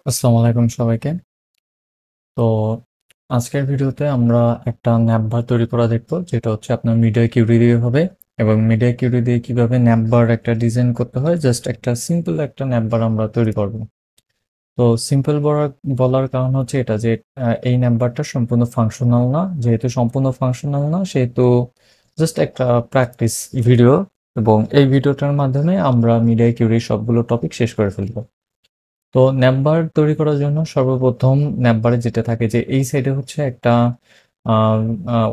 আসসালামু আলাইকুম সবাইকে। তো আজকের ভিডিওতে আমরা একটা ন্যাপবার তৈরি করা দেখব, যেটা হচ্ছে আপনার মিডিয়া কিউরি দিয়ে হবে। এবং মিডিয়া কিউরি দিয়ে কিভাবে ন্যাপবার একটা ডিজাইন করতে হয়, জাস্ট একটা সিম্পল একটা ন্যাপবার আমরা তৈরি করব। তো সিম্পল বলার কারণ হচ্ছে এটা যে এই ন্যাপবারটা সম্পূর্ণ ফাংশনাল না। যেহেতু সম্পূর্ণ ফাংশনাল না, সেহেতু জাস্ট একটা প্র্যাকটিস ভিডিও, এবং এই ভিডিওটার মাধ্যমে আমরা মিডিয়া কিউরির সবগুলো টপিক শেষ করে ফেলবো। তো ন্যাপবার তৈরি করার জন্য সর্বপ্রথম ন্যাপবারে যেটা থাকে যে এই সাইডে হচ্ছে একটা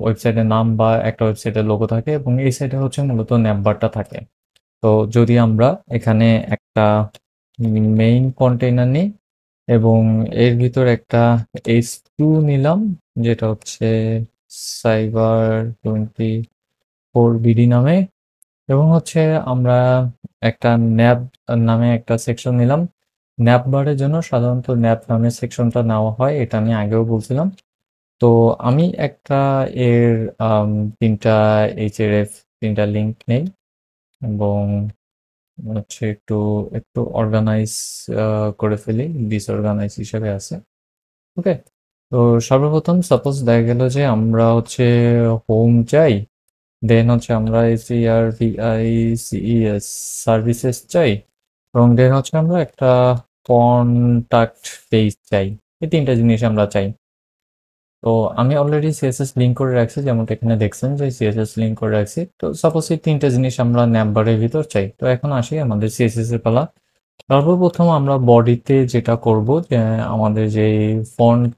ওয়েবসাইটের নাম বা একটা ওয়েবসাইটের লোগো থাকে, এবং এই সাইডে হচ্ছে মূলত ন্যাপবারটা থাকে। তো যদি আমরা এখানে একটা মেইন কন্টেইনার নিই এবং এর ভিতর একটা H2 নিলাম, যেটা হচ্ছে Cyber24BD নামে, এবং হচ্ছে আমরা একটা ন্যাপ নামে একটা সেকশন নিলাম। ন্যাপ বারের জন্য সাধারণত ন্যাপ নামের সেকশনটা নেওয়া হয়, এটা আমি আগেও বলছিলাম। তো আমি একটা এর আম, তিনটা এইচআরএফ তিনটা লিঙ্ক নেই, এবং হচ্ছে একটু একটু অর্গানাইজ করে ফেলি, ডিসঅর্গানাইজ হিসেবে আছে। ওকে। তো সর্বপ্রথম সাপোজ দেখা গেল যে আমরা হচ্ছে হোম চাই, দেন হচ্ছে আমরা সিইএস সার্ভিসেস চাই, এবং দেন হচ্ছে আমরা একটা কন্টাক্ট পেজ চাই। এই তিনটা জিনিস আমরা চাই। তো আমি অলরেডি সিএসএস লিঙ্ক করে রাখছি, যেমনটা এখানে দেখছেন যে সিএসএস লিঙ্ক করে রাখছি। তো সাপোজ এই তিনটা জিনিস আমরা ন্যাপবারের ভিতর চাই। তো এখন আসি আমাদের সিএসএস এর পালা। সর্বপ্রথম আমরা বডিতে যেটা করব, যে আমাদের যে ফন্ট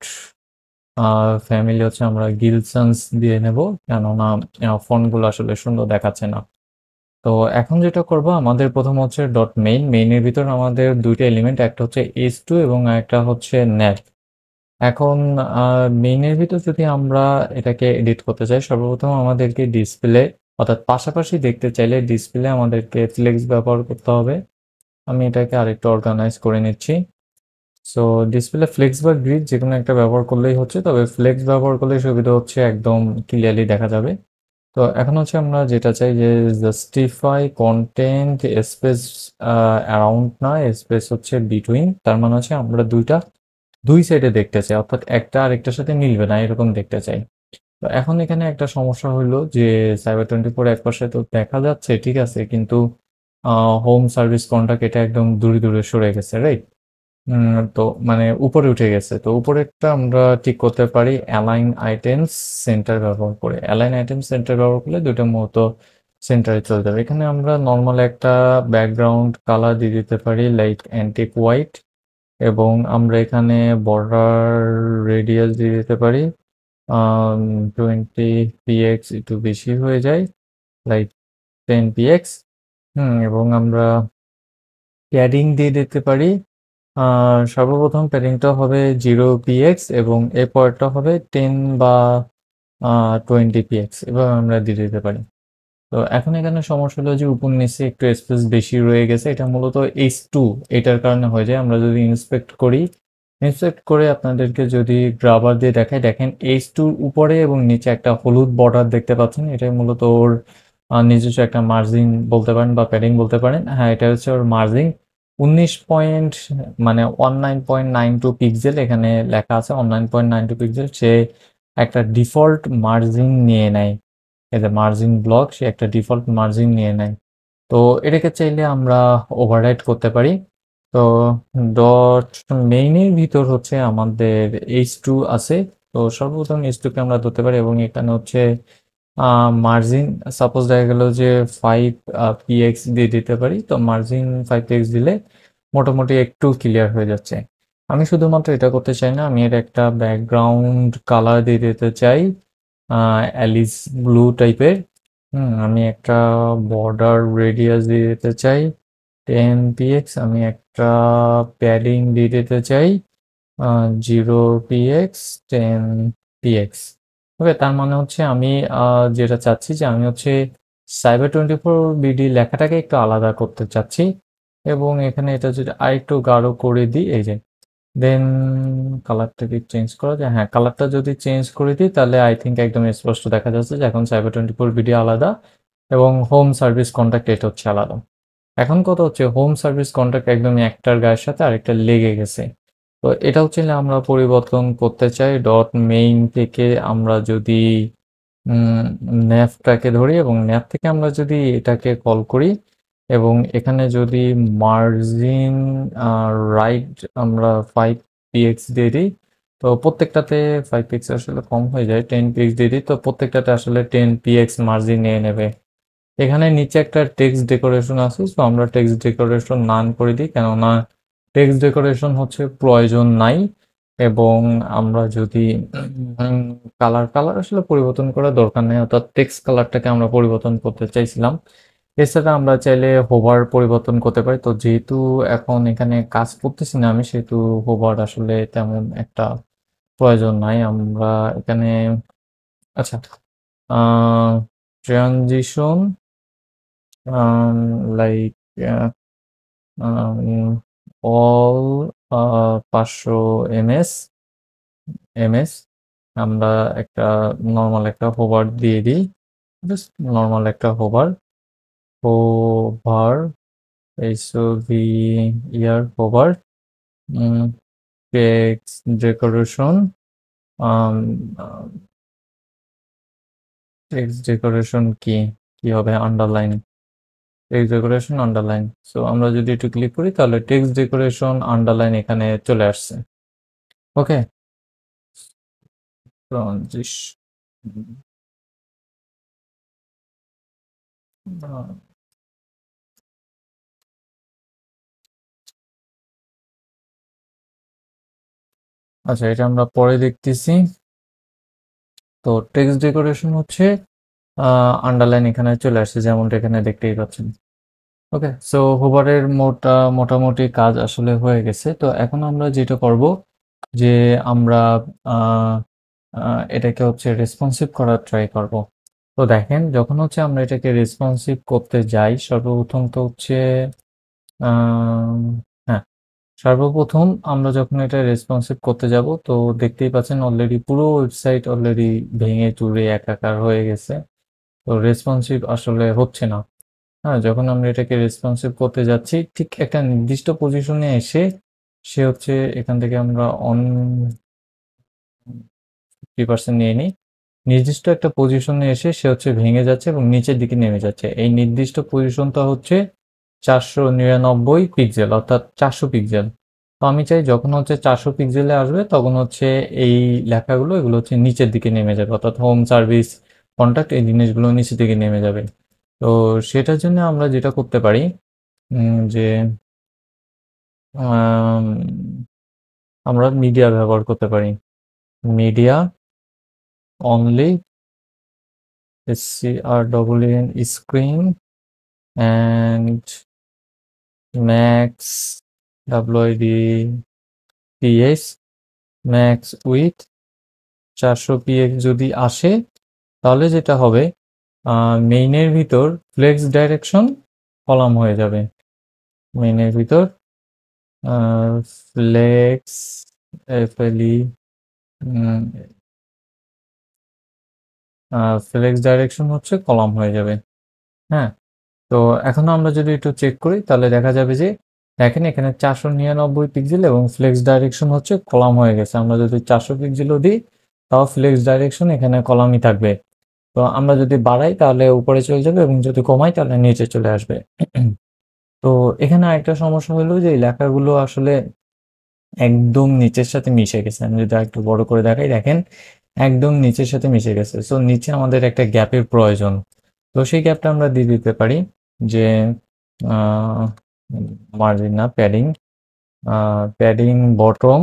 ফ্যামিলি হচ্ছে আমরা গিলসন্স দিয়ে নেব, কেননা ফন্টগুলো আসলে সুন্দর দেখাচ্ছে না। তো এখন যেটা করব, আমাদের প্রথম হচ্ছে ডট মেইনের ভিতর আমাদের দুইটা এলিমেন্ট, একটা হচ্ছে H2 এবং একটা হচ্ছে ন্যাপ। এখন মেইনের ভিতর যদি আমরা এটাকে এডিট করতে চাই, সর্বপ্রথম আমাদেরকে ডিসপ্লে, অর্থাৎ পাশাপাশি দেখতে চাইলে ডিসপ্লে আমাদেরকে ফ্লেক্স ব্যবহার করতে হবে। আমি এটাকে আরেকটু অর্গানাইজ করে নিচ্ছি। সো ডিসপ্লে ফ্লেক্স বা গ্রিড যে কোনো একটা ব্যবহার করলেই হচ্ছে, তবে ফ্লেক্স ব্যবহার করলে সুবিধা হচ্ছে একদম ক্লিয়ারলি দেখা যাবে। তো এখন হচ্ছে আমরা যেটা চাই যে জাস্টিফাই কন্টেন্ট স্পেস অ্যারাউন্ড না, স্পেস হচ্ছে বিটুইন। তার মানে হচ্ছে আমরা দুই সাইডে দেখতে চাই, অর্থাৎ একটা আরেকটার সাথে মিলবে না এরকম দেখতে চাই। তো এখন এখানে একটা সমস্যা হলো যে Cyber24 একপাশে তো দেখা যাচ্ছে ঠিক আছে, কিন্তু হোম সার্ভিস কন্টাক্ট এটা একদম দূরে দূরে সরে গেছে, রাইট? তো মানে উপরে উঠে গেছে। তো উপরেরটা আমরা ঠিক করতে পারি অ্যালাইন আইটেমস সেন্টার ব্যবহার করে। অ্যালাইন আইটেম সেন্টার ব্যবহার করলে দুইটা মুহূর্ত সেন্টারে চলে যাবে। এখানে আমরা নর্মাল একটা ব্যাকগ্রাউন্ড কালার দিয়ে দিতে পারি, লাইক অ্যান্টিক হোয়াইট, এবং আমরা এখানে বর্ডার রেডিয়াস দিয়ে দিতে পারি 20 px, একটু বেশি হয়ে যায়, লাইক 10 px। এবং আমরা প্যাডিং দিয়ে দিতে পারি। সর্বপ্রথম প্যাডিংটা হবে 0 px, এবং এরপরটা হবে 10 বা 20 px, এবার আমরা দিয়ে দিতে পারি। তো এখন এখানে সমস্যা হলো যে উপর নিচে একটু স্পেস বেশি রয়ে গেছে, এটা মূলত H2 এটার কারণে হয়ে যায়। আমরা যদি ইন্সপেক্ট করে আপনাদেরকে যদি গ্রাবার দিয়ে দেখাই, দেখেন H2 উপরে এবং নিচে একটা হলুদ বর্ডার দেখতে পাচ্ছেন, এটাই মূলত ওর নিজস্ব একটা মার্জিন বলতে পারেন বা প্যাডিং বলতে পারেন। হ্যাঁ, এটা হচ্ছে ওর মার্জিন 19 পয়েন্ট, মানে 19.92 পিক্সেল এখানে লেখা আছে। 19.92 পিক্সেল সে একটা ডিফল্ট মার্জিন নিয়ে নেয়, এই যে মার্জিন ব্লক, সে একটা ডিফল্ট মার্জিন নিয়ে নেয়। তো এটাকে চাইলে আমরা ওভাররাইড করতে পারি। তো ডট মেইনের ভিতর হচ্ছে আমাদের H2 আছে। তো সর্বপ্রথম H2কে আমরা ধরতে পারি, এবং এখানে হচ্ছে মার্জিন সাপোজ দেখা গেল যে 5 px দিয়ে দিতে পারি। তো মার্জিন 5 px দিলে মোটামুটি একটু ক্লিয়ার হয়ে যাচ্ছে। আমি শুধুমাত্র এটা করতে চাই না, আমি এর একটা ব্যাকগ্রাউন্ড কালার দিয়ে দিতে চাই অ্যালিস ব্লু টাইপের। আমি একটা বর্ডার রেডিয়াস দিয়ে দিতে চাই 10 px। আমি একটা প্যাডিং দিয়ে দিতে চাই 0 px, 10 px। ওকে, তার মানে হচ্ছে আমি যেটা চাচ্ছি যে আমি হচ্ছে Cyber24BD লেখাটাকে একটু আলাদা করতে চাচ্ছি, এবং এখানে এটা যদি আরেকটু গাঢ় করে দিই, এই যে দেন কালারটাকে চেঞ্জ করা যায়। হ্যাঁ, কালারটা যদি চেঞ্জ করে দিই তাহলে আই থিঙ্ক একদম স্পষ্ট দেখা যাচ্ছে যে এখন Cyber24BD আলাদা এবং হোম সার্ভিস কন্ট্যাক্ট এটা হচ্ছে আলাদা। এখন কথা হচ্ছে হোম সার্ভিস কন্ট্যাক্ট একদমই একটার গায়ের সাথে আরেকটা লেগে গেছে। তো এটাও চাইলে আমরা পরিবর্তন করতে চাই। ডট মেইন থেকে আমরা যদি ন্যাভটাকে ধরি এবং ন্যাভ থেকে আমরা যদি এটাকে কল করি এবং এখানে যদি মার্জিন রাইট আমরা 5 px দিয়ে দিই, তো প্রত্যেকটাতে 5 px আসলে কম হয়ে যায়, 10 px দিয়ে দিই, তো প্রত্যেকটাতে আসলে 10 px মার্জিন নিয়ে নেবে। এখানে নিচে একটা টেক্সট ডেকোরেশন আছে, তো আমরা টেক্সট ডেকোরেশন নান করে দিই, কেননা টেক্সট ডেকোরেশন হচ্ছে প্রয়োজন নাই। এবং আমরা যদি কালার আসলে পরিবর্তন করার দরকার নেই, অর্থাৎ টেক্সট কালারটাকে আমরা পরিবর্তন করতে চাইছিলাম। এছাড়া আমরা চাইলে হোভার পরিবর্তন করতে পারি। তো যেহেতু এখন এখানে কাজ করতেছি না আমি, সেহেতু হোভার আসলে তেমন একটা প্রয়োজন নাই। আমরা এখানে আচ্ছা, ট্রানজিশন লাইক অল 500 ms আমরা একটা নর্মাল একটা হোভার দিয়ে দিই, জাস্ট নর্মাল একটা hover hover HOV ER hover text decoration text decoration কি হবে, underline text decoration underline. So আমরা যদি একটু ক্লিক করি তাহলে টেক্সট ডেকোরেশন আন্ডারলাইন এখানে চলে আসছে। ওকে, ট্রানজিশন আচ্ছা, এটা আমরা পরে দেখতেছি। তো টেক্সট ডেকোরেশন হচ্ছে আন্ডারলাইন এখানে চলে আসছে, যেমনটা এখানে দেখতেই পাচ্ছেন। ওকে, সো হোভারের মোটামুটি কাজ আসলে হয়ে গেছে। তো এখন আমরা যেটা করব যে আমরা আহ, এটাকে হচ্ছে রেসপন্সিভ করার ট্রাই করব। তো দেখেন, যখন হচ্ছে আমরা এটাকে রেসপন্সিভ করতে যাই, সর্বপ্রথম তো হচ্ছে আম, হ্যাঁ, সর্বপ্রথম আমরা যখন এটা রেসপন্সিভ করতে যাব, তো দেখতেই পাচ্ছেন অলরেডি পুরো ওয়েবসাইট অলরেডি ভেঙে চুরে একাকার হয়ে গেছে। তো রেসপন্সিভ আসলে হচ্ছে না। হ্যাঁ, যখন আমরা এটাকে রেসপন্সিভ করতে যাচ্ছি, ঠিক একটা নির্দিষ্ট পজিশনে এসে সে হচ্ছে এখান থেকে আমরা অন 50% নিয়ে নিই। নির্দিষ্ট একটা পজিশনে এসে সে হচ্ছে ভেঙে যাচ্ছে এবং নিচের দিকে নেমে যাচ্ছে। এই নির্দিষ্ট পজিশনটা হচ্ছে 499 পিক্সেল, অর্থাৎ 400 পিক্সেল। তো আমি চাই যখন হচ্ছে 400 পিক্সেলে আসবে তখন হচ্ছে এই লেখাগুলো এগুলো হচ্ছে নিচের দিকে নেমে যাবে, অর্থাৎ হোম সার্ভিস কন্ট্যাক্ট এই জিনিসগুলো নিচের দিকে নেমে যাবে। তো সেটার জন্য আমরা যেটা করতে পারি যে আম, আমরা মিডিয়া ব্যবহার করতে পারি। Media only SCREEN screen and max WIDPS max with 400 px যদি আসে, তাহলে যেটা হবে মেইনের ভিতর ফ্লেক্স ডাইরেকশন কলাম হয়ে যাবে। মেইনের ভিতর ফ্লেক্স FLE ফ্লেক্স ডাইরেকশন হচ্ছে কলাম হয়ে যাবে। হ্যাঁ, তো এখন আমরা যদি একটু চেক করি তাহলে দেখা যাবে যে দেখেন এখানে 499 পিক্সেল এবং ফ্লেক্স ডাইরেকশন হচ্ছে কলাম হয়ে গেছে। আমরা যদি 400 পিক্সেলও দিই তাও ফ্লেক্স ডাইরেকশন এখানে কলামই থাকবে। তো আমরা যদি বাড়াই তাহলে উপরে চলে যাবে এবং যদি কমাই তাহলে নিচে চলে আসবে। তো এখানে আরেকটা সমস্যা হলো যে এই লেখাগুলো আসলে একদম নিচের সাথে মিশে গেছে। আমি যদি একটু বড় করে দেখাই, দেখেন একদম নিচের সাথে মিশে গেছে। সো নিচে আমাদের একটা গ্যাপের প্রয়োজন। তো সেই গ্যাপটা আমরা দিয়ে দিতে পারি যে মার্জিন না, প্যাডিং প্যাডিং বটম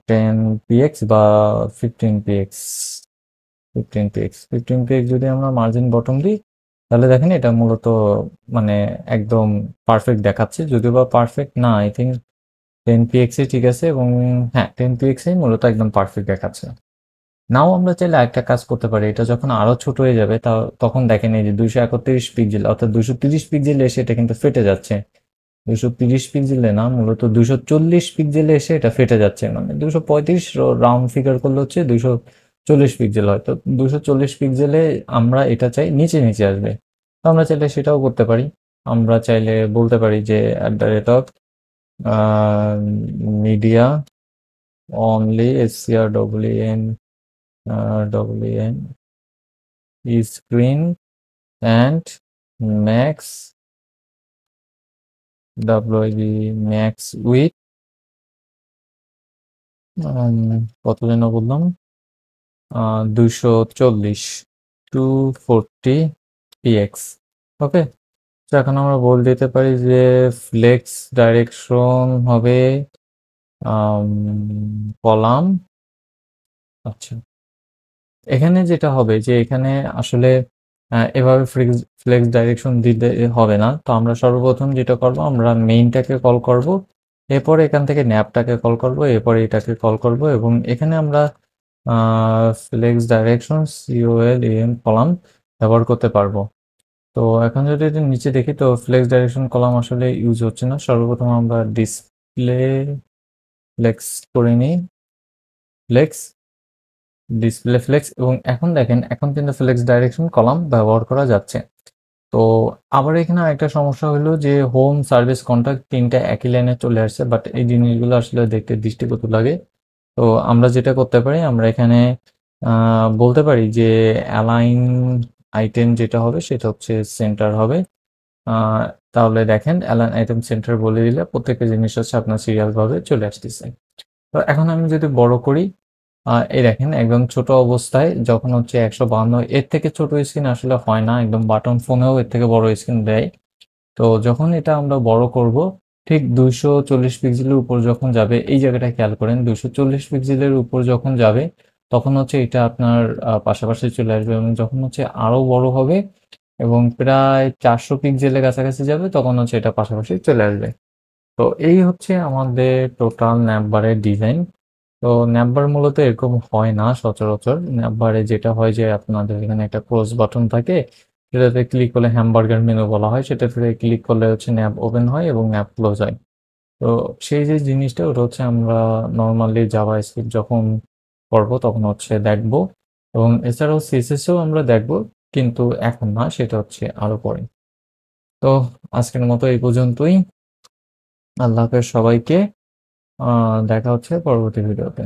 10 px বা 15 px 15 px যদি আমরা মার্জিন বটম দিই তাহলে দেখেন এটা মূলত মানে একদম পারফেক্ট দেখাচ্ছে, যদিও বা পারফেক্ট না, আই থিঙ্ক 10 px ঠিক আছে। এবং হ্যাঁ, 10 px মূলত একদম পারফেক্ট দেখাচ্ছে। নাও আমরা চাইলে একটা কাজ করতে পারি, এটা যখন আরো ছোট হয়ে যাবে তখন দেখেন এই যে 231 পিক্সেল অর্থাৎ 230 পিক্সেলে এসে এটা কিন্তু ফেটে যাচ্ছে। 230 পিক্সেলে না, মূলত 240 পিক্সেলে এসে এটা ফেটে যাচ্ছে, মানে 235 রাউন্ড ফিগার করলে হচ্ছে 240 পিক্সেল হয়। তো 240 পিক্সেলে আমরা এটা চাই নিচে নিচে আসবে। তো আমরা চাইলে সেটাও করতে পারি। আমরা চাইলে বলতে পারি যে @ media only SCRWN WN screen and max WIB max with কত যেন বললাম 240 240 px। ওকে, তো এখন আমরা বলে দিতে পারি যে ফ্লেক্স ডাইরেকশন হবে কলাম। আচ্ছা, এখানে যেটা হবে যে এখানে আসলে এভাবে ফ্লেক্স ডাইরেকশন দিতে হবে না। তো আমরা সর্বপ্রথম যেটা করব, আমরা মেইনটাকে কল করব, এরপরে এখান থেকে ন্যাপটাকে কল করব, এরপরে এটাকে কল করব এবং এখানে আমরা ফ্লেক্স ডাইরেকশন COLAM কলাম ব্যবহার করতে পারবো। তো এখন যদি এটা নিচে দেখি তো ফ্লেক্স ডাইরেকশন কলাম আসলে ইউজ হচ্ছে না। সর্বপ্রথম আমরা ডিসপ্লে ফ্লেক্স করে নিই, ফ্লেক্স ডিসপ্লে ফ্লেক্স, এবং এখন দেখেন এখন কিন্তু ফ্লেক্স ডাইরেকশন কলাম ব্যবহার করা যাচ্ছে। তো আবার এখানে আরেকটা সমস্যা হলো যে হোম সার্ভিস কন্ট্যাক্ট তিনটা একই লাইনে চলে আসছে, বাট এই জিনিসগুলো আসলে দেখতে দৃষ্টিকটু লাগে। তো আমরা যেটা করতে পারি, আমরা এখানে বলতে পারি যে অ্যালাইন আইটেম যেটা হবে সেটা হচ্ছে সেন্টার হবে। তাহলে দেখেন অ্যালাইন আইটেম সেন্টার বলে দিলে প্রত্যেকটা জিনিস হচ্ছে আপনার সিরিয়ালভাবে চলে আসতেছে। তো এখন আমি যদি বড় করি, এই দেখেন একদম ছোট অবস্থায় যখন হচ্ছে 152, এর থেকে ছোট স্ক্রিন আসলে হয় না, একদম বাটন ফোনেও এর থেকে বড় স্ক্রিন দেয়। তো যখন এটা আমরা বড় করব, ঠিক 240 পিক্সেলের উপর যখন যাবে, এই জায়গাটা খেয়াল করেন, 240 পিক্সেলের উপর যখন যাবে তখন হচ্ছে এটা আপনার পাশাপাশি চলে আসবে, এবং যখন হচ্ছে আরো বড় হবে এবং প্রায় 400 পিক্সেলের কাছাকাছি যাবে তখন হচ্ছে এটা পাশাপাশি চলে আসবে। তো এই হচ্ছে আমাদের টোটাল ন্যাপবারের ডিজাইন। তো ন্যাপবার মূলত এরকম হয় না সচরাচর। ন্যাপবারে যেটা হয় যে আপনাদের এখানে একটা ক্লোজ বাটন থাকে, সেটাতে ক্লিক করলে হ্যামবার্গার মেনু বলা হয়, সেটাতে ক্লিক করলে হচ্ছে ন্যাপ ওপেন হয় এবং ন্যাপ ক্লোজ হয়। তো সেই যে জিনিসটা ওটা হচ্ছে আমরা নর্মালি জাভা স্ক্রিপ্ট যখন করবো তখন হচ্ছে দেখবো, এবং এছাড়াও সিএসএসও আমরা দেখবো, কিন্তু এখন না, সেটা হচ্ছে আরো পরে। তো আজকের মতো এই পর্যন্তই। আল্লাহ হাফেজ সবাইকে। দেখা হচ্ছে পরবর্তী ভিডিওতে।